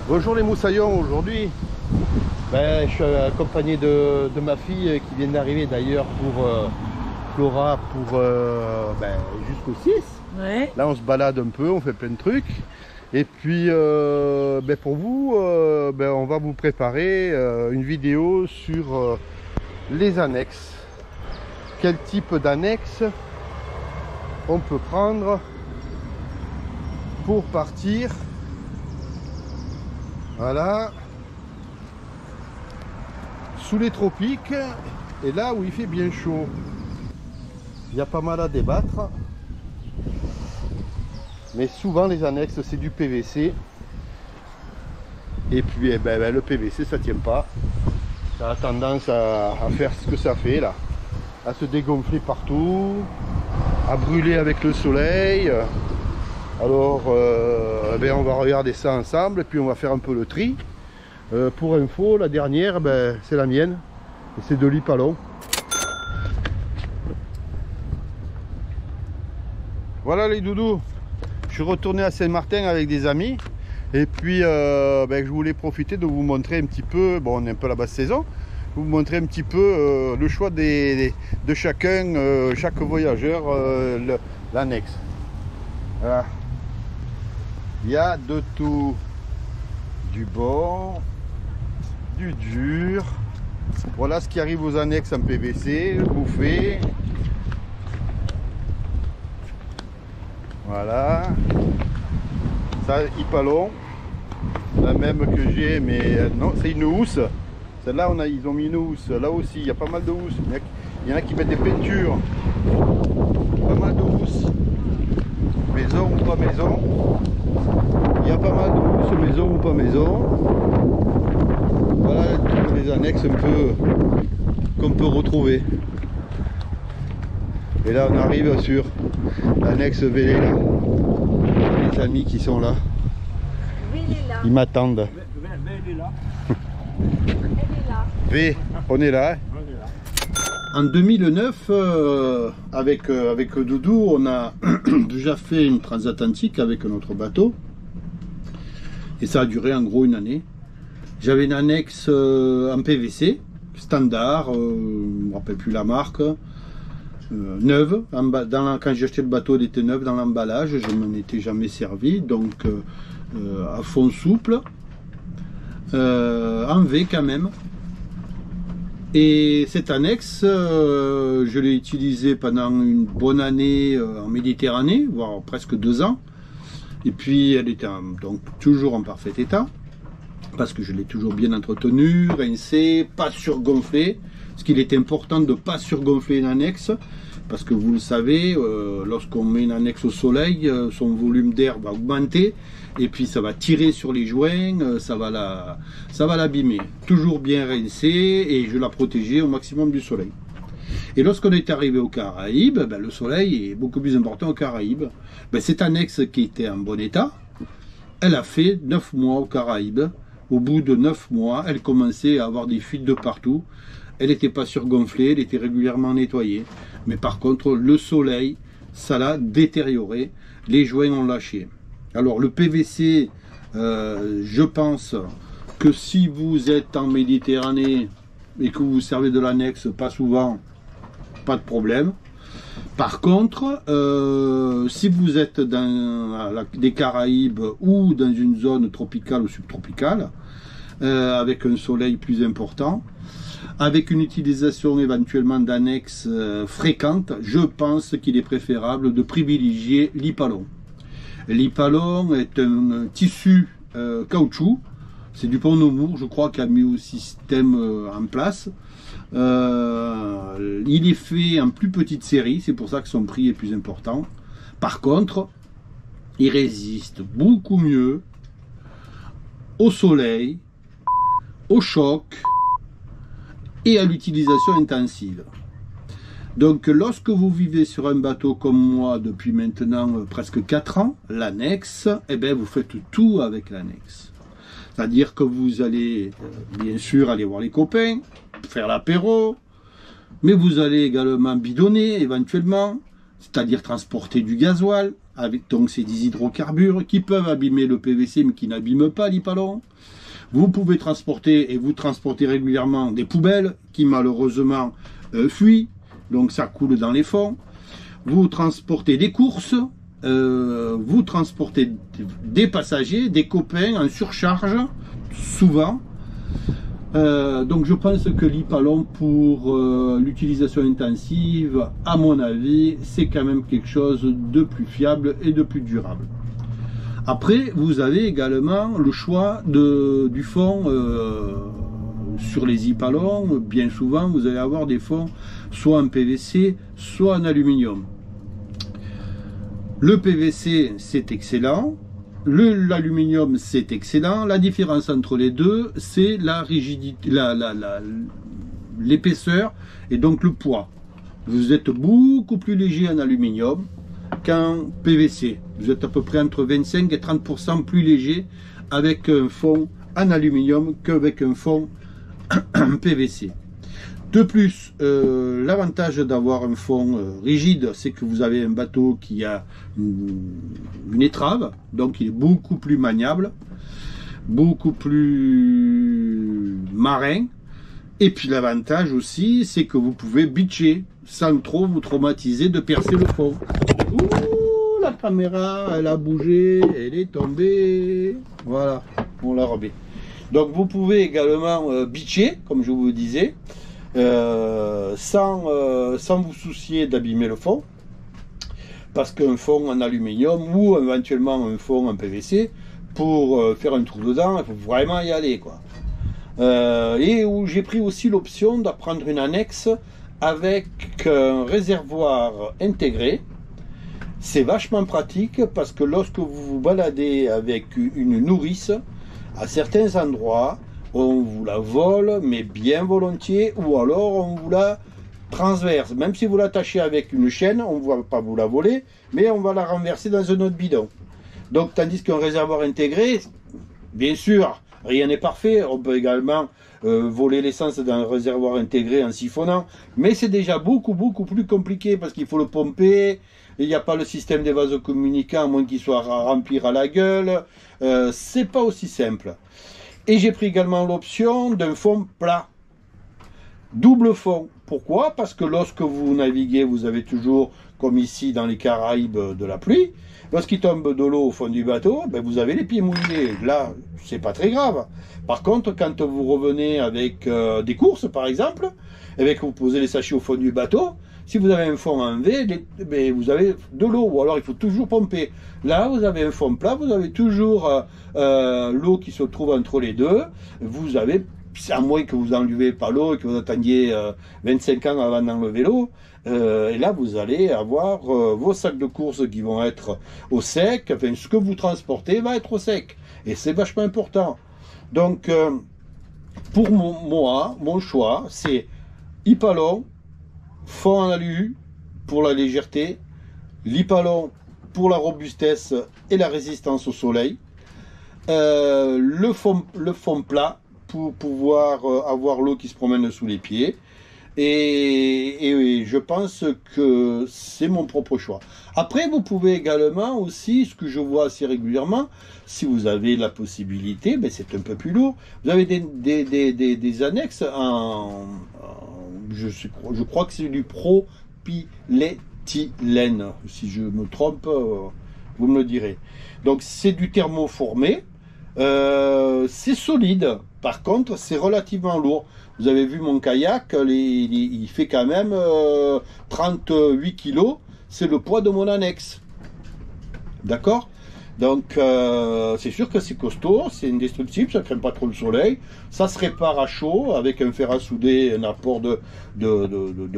Bonjour les moussaillons, aujourd'hui je suis accompagné de ma fille qui vient d'arriver d'ailleurs pour Flora pour jusqu'au 6. Ouais. Là on se balade un peu, on fait plein de trucs. Et puis pour vous, on va vous préparer une vidéo sur les annexes. Quel type d'annexe on peut prendre pour partir. Voilà, sous les tropiques et là où il fait bien chaud. Il y a pas mal à débattre, mais souvent les annexes c'est du PVC et puis le PVC ça tient pas, ça a tendance à faire ce que ça fait là, à se dégonfler partout, à brûler avec le soleil. Alors on va regarder ça ensemble et puis on va faire un peu le tri. Pour info, la dernière c'est la mienne et c'est de l'Ipalon. Voilà les doudous, je suis retourné à Saint-Martin avec des amis et puis je voulais profiter de vous montrer un petit peu, bon on est un peu à la basse saison, vous montrer un petit peu le choix de chacun, chaque voyageur, l'annexe. Voilà. Il y a de tout, du bon, du dur. Voilà ce qui arrive aux annexes en PVC, bouffé. Voilà. Ça, Ipalon, la même que j'ai, mais non, c'est une housse. Celle-là, ils ont mis une housse. Là aussi, il y a pas mal de housses. Il y en a qui mettent des peintures. Pas mal de housses. Maison ou pas maison. Il y a pas mal de housses, maison ou pas maison. Voilà toutes les annexes un peu qu'on peut retrouver. Et là on arrive sur l'annexe Véléla. Les amis qui sont là. Ils m'attendent. V, on est là. En 2009, avec Doudou, on a déjà fait une transatlantique avec notre bateau. Et ça a duré en gros une année. J'avais une annexe en PVC, standard, je ne me rappelle plus la marque, neuve. Quand j'ai acheté le bateau, elle était neuve dans l'emballage, je ne m'en étais jamais servi. Donc à fond souple, en V quand même. Et cette annexe, je l'ai utilisée pendant une bonne année en Méditerranée, voire presque 2 ans. Et puis elle était donc toujours en parfait état, parce que je l'ai toujours bien entretenue, rincée, pas surgonflée. Ce qu'il est important de ne pas surgonfler une annexe, parce que vous le savez, lorsqu'on met une annexe au soleil, son volume d'air va augmenter, et puis ça va tirer sur les joints, ça va l'abîmer. Toujours bien rincée, et je la protégeais au maximum du soleil. Et lorsqu'on est arrivé aux Caraïbes, le soleil est beaucoup plus important aux Caraïbes. Cette annexe qui était en bon état, elle a fait 9 mois aux Caraïbes. Au bout de 9 mois, elle commençait à avoir des fuites de partout. Elle n'était pas surgonflée, elle était régulièrement nettoyée. Mais par contre, le soleil, ça l'a détérioré. Les joints ont lâché. Alors le PVC, je pense que si vous êtes en Méditerranée et que vous servez de l'annexe, pas souvent, pas de problème. Par contre, si vous êtes dans les Caraïbes ou dans une zone tropicale ou subtropicale, avec un soleil plus important, avec une utilisation éventuellement d'annexes fréquentes, je pense qu'il est préférable de privilégier l'Ipalon. L'Ipalon est un tissu caoutchouc, c'est du Pont Nemours, je crois, qui a mis au système en place. Il est fait en plus petite série, c'est pour ça que son prix est plus important. Par contre, il résiste beaucoup mieux au soleil, au choc et à l'utilisation intensive. Donc lorsque vous vivez sur un bateau comme moi depuis maintenant presque 4 ans, l'annexe, vous faites tout avec l'annexe. C'est-à-dire que vous allez bien sûr aller voir les copains, faire l'apéro, mais vous allez également bidonner éventuellement, c'est-à-dire transporter du gasoil, avec donc c'est des hydrocarbures qui peuvent abîmer le PVC mais qui n'abîment pas l'hypalon. Vous pouvez transporter, et vous transportez régulièrement, des poubelles qui malheureusement fuient, donc ça coule dans les fonds. Vous transportez des courses, vous transportez des passagers, des copains en surcharge, souvent. Donc je pense que l'hypalon pour l'utilisation intensive, à mon avis, c'est quand même quelque chose de plus fiable et de plus durable. Après, vous avez également le choix du fond sur les hypalons. Bien souvent, vous allez avoir des fonds soit en PVC, soit en aluminium. Le PVC, c'est excellent. L'aluminium, c'est excellent. La différence entre les deux, c'est la rigidité, l'épaisseur et donc le poids. Vous êtes beaucoup plus léger en aluminium qu'en PVC. Vous êtes à peu près entre 25 et 30% plus léger avec un fond en aluminium qu'avec un fond en PVC. De plus, l'avantage d'avoir un fond rigide, c'est que vous avez un bateau qui a une étrave, donc il est beaucoup plus maniable, beaucoup plus marin. Et puis l'avantage aussi, c'est que vous pouvez bitcher sans trop vous traumatiser de percer le fond. Ouh, la caméra, elle a bougé, elle est tombée. Voilà, on l'a remet. Donc vous pouvez également bitcher, comme je vous le disais. Sans vous soucier d'abîmer le fond, parce qu'un fond en aluminium ou éventuellement un fond en PVC, pour faire un trou dedans, il faut vraiment y aller, quoi. Et où j'ai pris aussi l'option d'apprendre une annexe avec un réservoir intégré. C'est vachement pratique parce que lorsque vous vous baladez avec une nourrice, à certains endroits, on vous la vole, mais bien volontiers, ou alors on vous la transverse. Même si vous l'attachez avec une chaîne, on ne va pas vous la voler, mais on va la renverser dans un autre bidon. Donc, tandis qu'un réservoir intégré, bien sûr, rien n'est parfait. On peut également voler l'essence dans un réservoir intégré en siphonnant, mais c'est déjà beaucoup plus compliqué parce qu'il faut le pomper. Il n'y a pas le système des vases communicants, à moins qu'il soit à remplir à la gueule. C'est pas aussi simple. Et j'ai pris également l'option d'un fond plat. Double fond. Pourquoi? Parce que lorsque vous naviguez, vous avez toujours, comme ici dans les Caraïbes, de la pluie. Lorsqu'il tombe de l'eau au fond du bateau, ben vous avez les pieds mouillés. Là, c'est pas très grave. Par contre, quand vous revenez avec des courses, par exemple, et que vous posez les sachets au fond du bateau, si vous avez un fond en V, vous avez de l'eau, ou alors il faut toujours pomper. Là, vous avez un fond plat, vous avez toujours l'eau qui se trouve entre les deux. Vous avez, à moins que vous n'enlevez pas l'eau et que vous attendiez 25 ans avant d'enlever l'eau, et là, vous allez avoir vos sacs de courses qui vont être au sec. Enfin, ce que vous transportez va être au sec. Et c'est vachement important. Donc, pour moi, mon choix, c'est hypalon, fond en alu pour la légèreté, l'hypalon pour la robustesse et la résistance au soleil, le fond plat pour pouvoir avoir l'eau qui se promène sous les pieds. Et je pense que c'est mon propre choix. Après, vous pouvez également aussi, ce que je vois assez régulièrement, si vous avez la possibilité, ben c'est un peu plus lourd. Vous avez des annexes je crois que c'est du propyléthylène. Si je me trompe, vous me le direz. Donc c'est du thermoformé. C'est solide. Par contre, c'est relativement lourd. Vous avez vu mon kayak, il fait quand même 38 kg. C'est le poids de mon annexe. D'accord? Donc, c'est sûr que c'est costaud, c'est indestructible, ça ne crème pas trop le soleil. Ça se répare à chaud avec un fer à souder, un apport de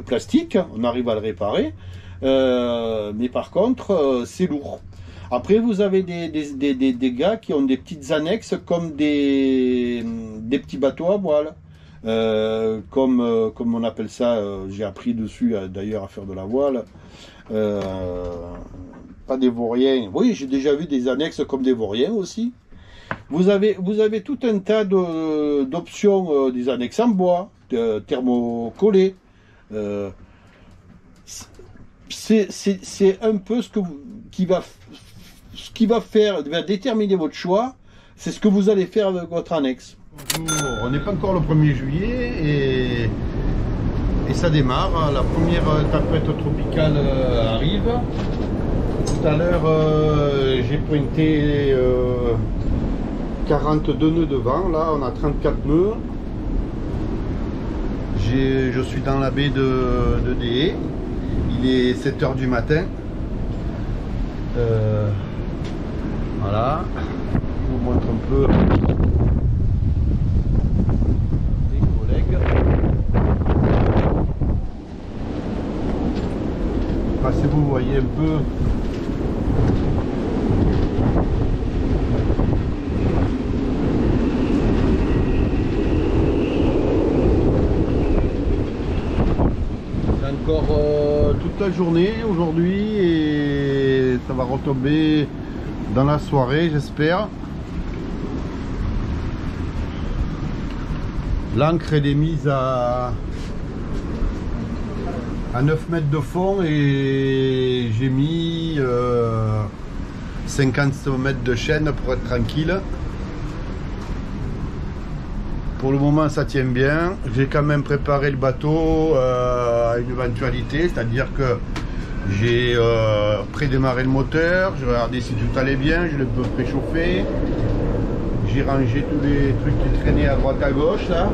plastique. On arrive à le réparer. Mais par contre, c'est lourd. Après, vous avez des gars qui ont des petites annexes comme des petits bateaux à voile. Comme on appelle ça, j'ai appris dessus d'ailleurs à faire de la voile. Pas des vauriens. Oui, j'ai déjà vu des annexes comme des vauriens aussi. Vous avez tout un tas d'options, des annexes en bois, thermocollées. c'est un peu qui va déterminer votre choix. C'est ce que vous allez faire avec votre annexe. Bonjour, on n'est pas encore le 1er juillet et ça démarre. La première tempête tropicale arrive. Tout à l'heure, j'ai pointé 42 nœuds de vent. Là, on a 34 nœuds. Je suis dans la baie de Déé. Il est 7 h du matin. Voilà. Je vous montre un peu les collègues. Si vous voyez un peu. Encore toute la journée aujourd'hui et ça va retomber dans la soirée, j'espère. L'ancre elle est mise à 9 mètres de fond et j'ai mis 50 mètres de chaîne pour être tranquille. Pour le moment ça tient bien. J'ai quand même préparé le bateau à une éventualité, c'est-à-dire que j'ai prédémarré le moteur, j'ai regardé si tout allait bien, je l'ai un peu préchauffé. J'ai rangé tous les trucs qui traînaient à droite à gauche là.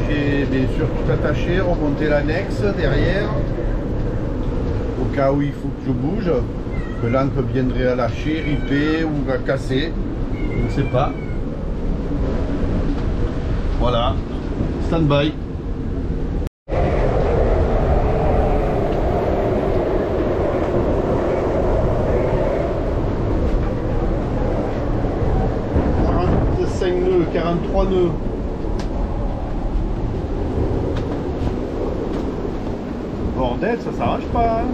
J'ai bien sûr tout attaché, remonté l'annexe derrière au cas où il faut que je bouge, que l'ancre viendrait à lâcher, riper ou à casser, je ne sais pas. Voilà, stand-by. Nœuds, 43 nœuds. Bordel, ça s'arrache pas. Hein.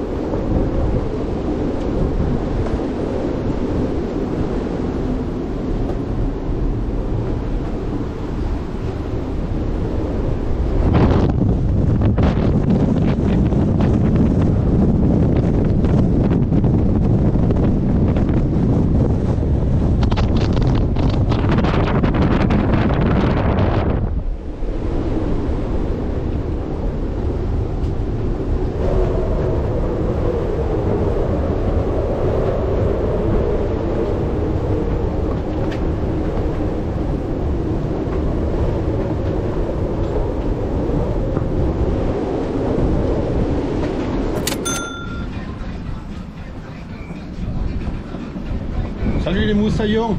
Salut les moussaillons.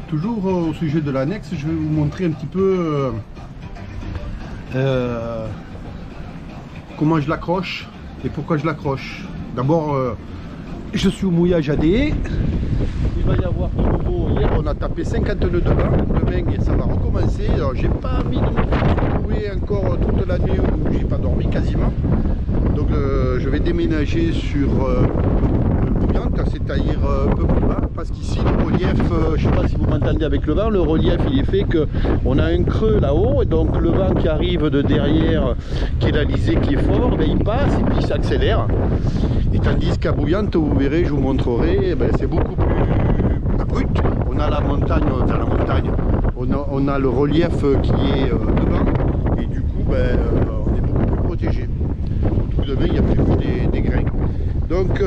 Toujours au sujet de l'annexe, je vais vous montrer un petit peu comment je l'accroche et pourquoi je l'accroche. D'abord, je suis au mouillage à Déé. Il va y avoir de nouveau, hier on a tapé 50 nœuds de vent, demain ça va recommencer. Alors j'ai pas mis de me retrouver encore toute la nuit où j'ai pas dormi quasiment. Donc je vais déménager sur c'est-à-dire un peu plus bas, parce qu'ici le relief, je ne sais pas si vous m'entendez avec le vent, le relief il est fait qu'on a un creux là-haut et donc le vent qui arrive de derrière, qui est l'Alizé qui est fort, ben, il passe et puis il s'accélère. Et tandis qu'à Bouillante, vous verrez, je vous montrerai, ben, c'est beaucoup plus abrupt. On a la montagne, on a le relief qui est devant et du coup ben, on est beaucoup plus protégé. Tout demain il n'y a plus que des grains. Donc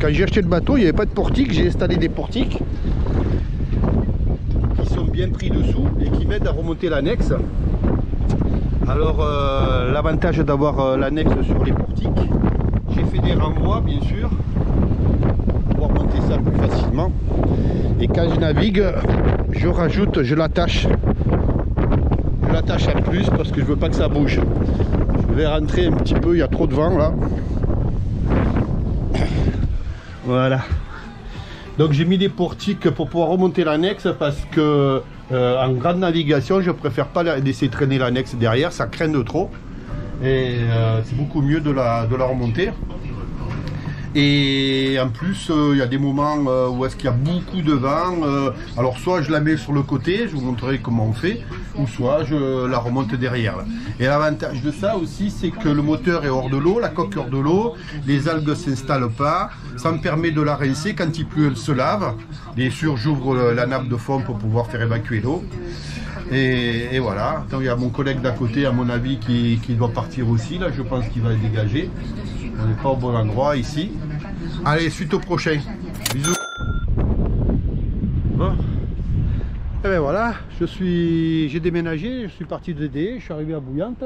quand j'ai acheté le bateau, il n'y avait pas de portique, j'ai installé des portiques qui sont bien pris dessous et qui m'aident à remonter l'annexe. Alors l'avantage d'avoir l'annexe sur les portiques, j'ai fait des renvois bien sûr pour pouvoir monter ça plus facilement. Et quand je navigue, je l'attache en plus parce que je veux pas que ça bouge. Je vais rentrer un petit peu, il y a trop de vent là. Voilà. Donc j'ai mis des portiques pour pouvoir remonter l'annexe parce que en grande navigation je préfère pas laisser traîner l'annexe derrière, ça craint de trop et c'est beaucoup mieux de la remonter. Et en plus, il y a des moments où est-ce qu'il y a beaucoup de vent. Alors soit je la mets sur le côté, je vous montrerai comment on fait, ou soit je la remonte derrière. Là. Et l'avantage de ça aussi, c'est que le moteur est hors de l'eau, la coque est hors de l'eau, les algues ne s'installent pas. Ça me permet de la rincer quand il pleut, elle se lave. Bien sûr, j'ouvre la nappe de fond pour pouvoir faire évacuer l'eau. Et voilà. Attends, il y a mon collègue d'à côté, à mon avis, qui doit partir aussi. Là, je pense qu'il va le dégager. On n'est pas au bon endroit ici. Allez, suite au prochain. Bisous. Bon. Et ben voilà, j'ai déménagé, je suis parti de Dédé, je suis arrivé à Bouillante.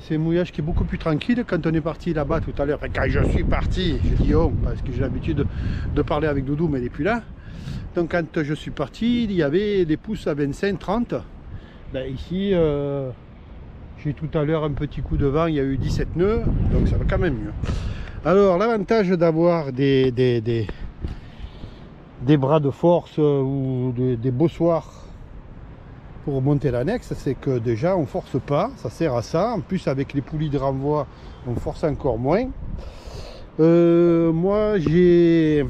C'est un mouillage qui est beaucoup plus tranquille. Quand on est parti là-bas tout à l'heure, enfin, quand je suis parti, je dis oh, parce que j'ai l'habitude de parler avec Doudou, mais il n'est plus là. Donc quand je suis parti, il y avait des pousses à 25-30. Ben, ici, j'ai tout à l'heure un petit coup de vent, il y a eu 17 nœuds, donc ça va quand même mieux. Alors l'avantage d'avoir des bras de force ou des bossoirs pour monter l'annexe, c'est que déjà on force pas, ça sert à ça. En plus avec les poulies de renvoi, on force encore moins. Moi j'ai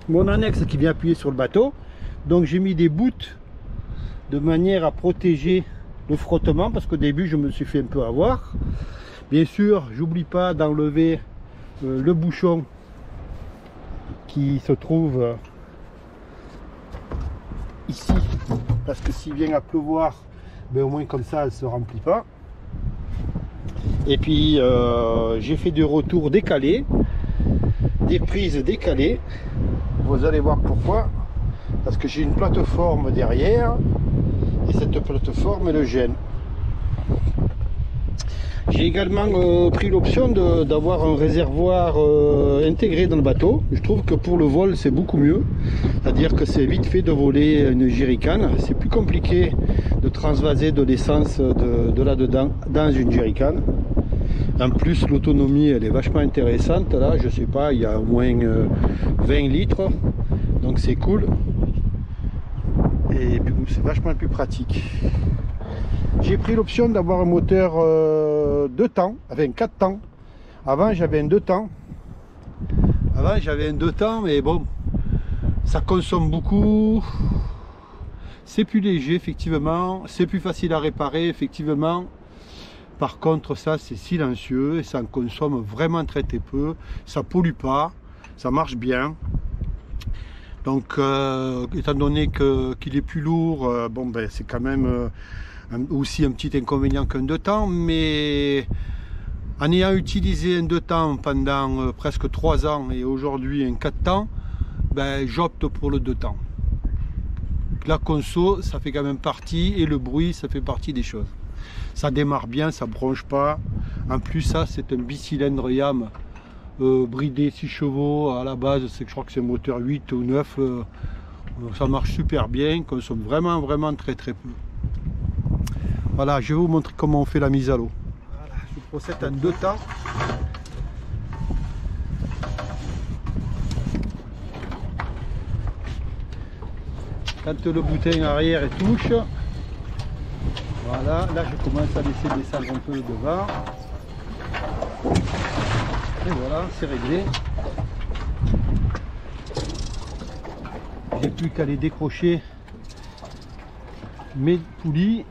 mon annexe qui vient appuyer sur le bateau, donc j'ai mis des bouts de manière à protéger le frottement, parce qu'au début je me suis fait un peu avoir. Bien sûr, j'oublie pas d'enlever le bouchon qui se trouve ici, parce que s'il vient à pleuvoir, ben au moins comme ça elle se remplit pas. Et puis j'ai fait des retours décalés, des prises décalées. Vous allez voir pourquoi, parce que j'ai une plateforme derrière et cette plateforme le gêne. J'ai également pris l'option d'avoir un réservoir intégré dans le bateau. Je trouve que pour le vol c'est beaucoup mieux, c'est-à-dire que c'est vite fait de voler une jerrycan. C'est plus compliqué de transvaser de l'essence de là-dedans dans une jerrycan. En plus l'autonomie elle est vachement intéressante. Là je sais pas, il y a au moins 20 litres, donc c'est cool. Et puis c'est vachement plus pratique. J'ai pris l'option d'avoir un moteur 2 temps, enfin 4 temps. Avant j'avais un 2 temps. Mais bon, ça consomme beaucoup. C'est plus léger effectivement, c'est plus facile à réparer effectivement. Par contre ça c'est silencieux et ça en consomme vraiment très peu. Ça pollue pas, ça marche bien. Donc étant donné qu'il est plus lourd, bon ben c'est quand même aussi un petit inconvénient qu'un 2 temps, mais en ayant utilisé un 2 temps pendant presque 3 ans et aujourd'hui un 4 temps, ben, j'opte pour le 2 temps. La conso, ça fait quand même partie, et le bruit, ça fait partie des choses. Ça démarre bien, ça bronche pas. En plus, ça, c'est un bicylindre YAM bridé 6 chevaux. À la base, je crois que c'est un moteur 8 ou 9. Ça marche super bien, consomme vraiment très peu. Voilà, je vais vous montrer comment on fait la mise à l'eau. Voilà, je procède en 2 temps. Quand le boutin arrière touche, voilà, là je commence à laisser descendre un peu le devant. Et voilà, c'est réglé. J'ai plus qu'à les décrocher mes poulies.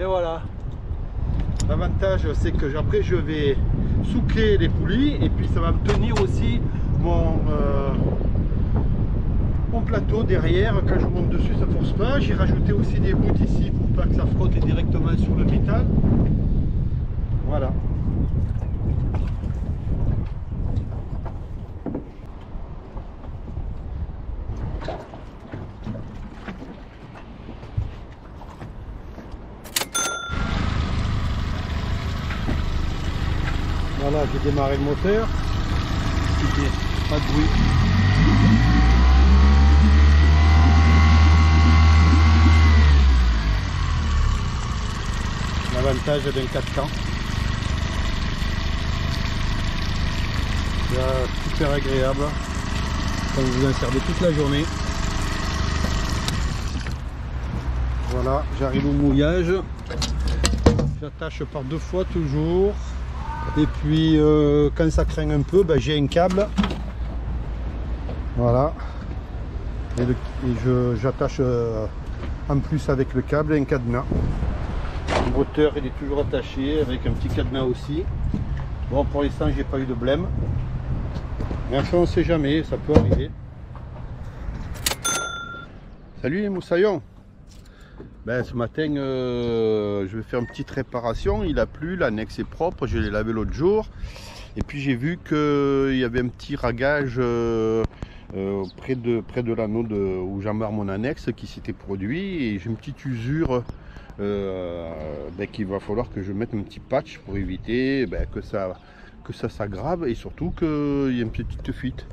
Et voilà, l'avantage c'est que après je vais souquer les poulies et puis ça va me tenir aussi mon plateau derrière. Quand je monte dessus ça force pas. J'ai rajouté aussi des bouts ici pour pas que ça frotte directement sur le métal. Voilà. Voilà, j'ai démarré le moteur. Pas de bruit. L'avantage d'un 4 temps. C'est super agréable quand vous en servez toute la journée. Voilà, j'arrive au mouillage. J'attache par 2 fois toujours. Et puis quand ça craint un peu, ben, j'ai un câble. Voilà. Et j'attache en plus avec le câble un cadenas. Le moteur il est toujours attaché avec un petit cadenas aussi. Bon, pour l'instant j'ai pas eu de blême. Mais enfin on sait jamais, ça peut arriver. Salut les moussaillons. Ben, ce matin je vais faire une petite réparation. Il a plu, l'annexe est propre, je l'ai lavé l'autre jour. Et puis j'ai vu qu'il y avait un petit ragage près de l'anneau où j'embarre mon annexe qui s'était produit. Et j'ai une petite usure qu'il va falloir que je mette un petit patch pour éviter que ça s'aggrave et surtout qu'il y ait une petite fuite.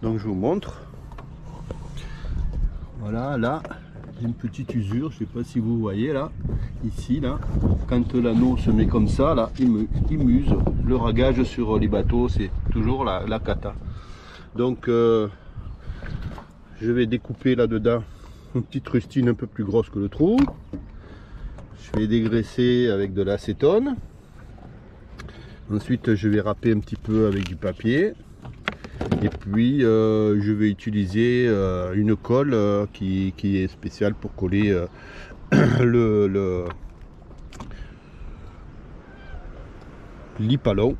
Donc je vous montre. Voilà, là j'ai une petite usure, je sais pas si vous voyez là, ici là, quand l'anneau se met comme ça là, il muse. Le ragage sur les bateaux c'est toujours la cata. Donc je vais découper là dedans une petite rustine un peu plus grosse que le trou. Je vais dégraisser avec de l'acétone. Ensuite je vais râper un petit peu avec du papier. Et puis je vais utiliser une colle qui est spéciale pour coller l'hypalon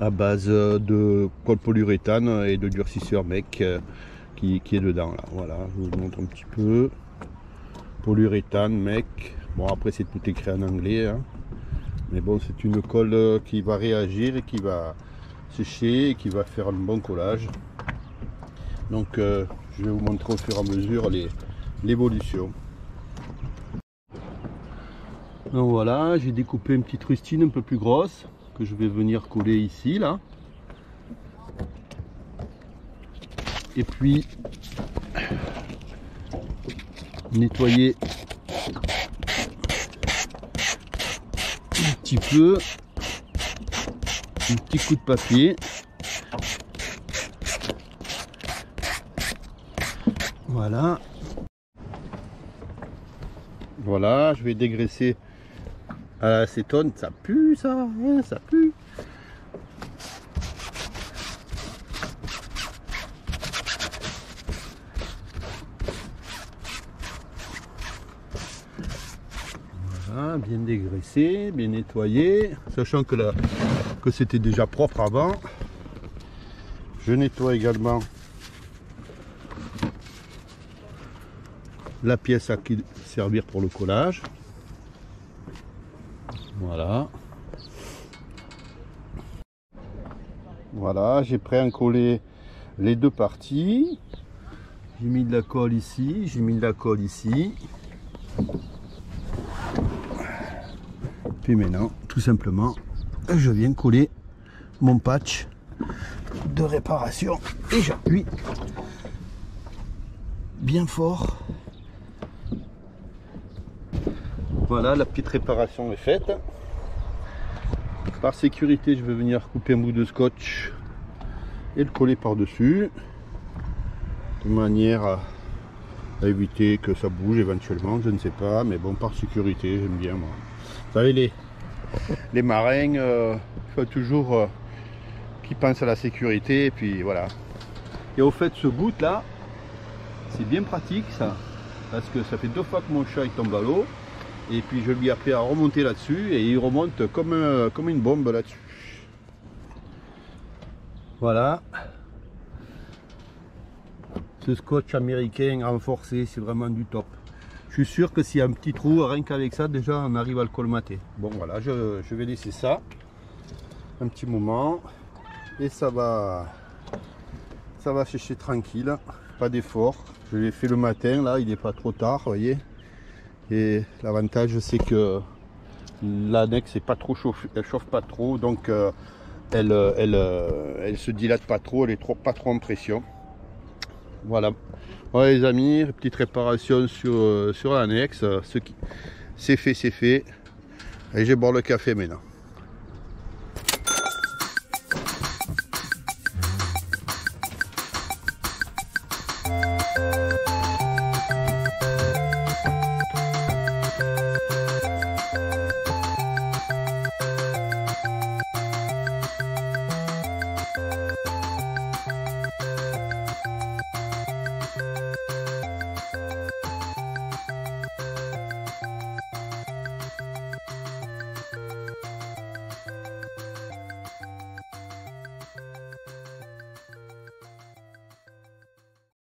à base de colle polyuréthane et de durcisseur mec qui est dedans là. Voilà, je vous montre un petit peu. Polyuréthane mec. Bon, après c'est tout écrit en anglais, hein. Mais bon, c'est une colle qui va réagir et qui va sécher et qui va faire un bon collage. Donc je vais vous montrer au fur et à mesure l'évolution. Donc voilà, j'ai découpé une petite rustine un peu plus grosse que je vais venir coller ici là. Et puis nettoyer un petit peu. Un petit coup de papier. Voilà. Voilà, je vais dégraisser à l'acétone. Ça pue ça, hein, ça pue. Voilà, bien dégraissé, bien nettoyé. Sachant que c'était déjà propre avant. Je nettoie également la pièce à qui servir pour le collage. Voilà. Voilà, j'ai prêt à coller les deux parties. J'ai mis de la colle ici, j'ai mis de la colle ici. Puis maintenant, tout simplement, je viens coller mon patch de réparation et j'appuie bien fort. Voilà, la petite réparation est faite. Par sécurité, je vais venir couper un bout de scotch et le coller par dessus de manière à éviter que ça bouge éventuellement, je ne sais pas, mais bon, par sécurité, j'aime bien moi. Vous savez, les marins, il faut toujours qu'ils pensent à la sécurité, et puis voilà. Et au fait, ce bout là, c'est bien pratique ça, parce que ça fait 2 fois que mon chat il tombe à l'eau, et puis je lui ai appris à remonter là-dessus, et il remonte comme une bombe là-dessus. Voilà. Ce scotch américain renforcé, c'est vraiment du top. Je suis sûr que s'il y a un petit trou, rien qu'avec ça, déjà on arrive à le colmater. Bon voilà, je vais laisser ça un petit moment et ça va sécher tranquille, pas d'effort. Je l'ai fait le matin, là il n'est pas trop tard, vous voyez. Et l'avantage c'est que l'annexe n'est pas trop chauffée, elle chauffe pas trop, donc elle se dilate pas trop, elle est pas trop en pression. Voilà. Voilà les amis, petite réparation sur l'annexe. C'est fait, c'est fait. Et je vais boire le café maintenant.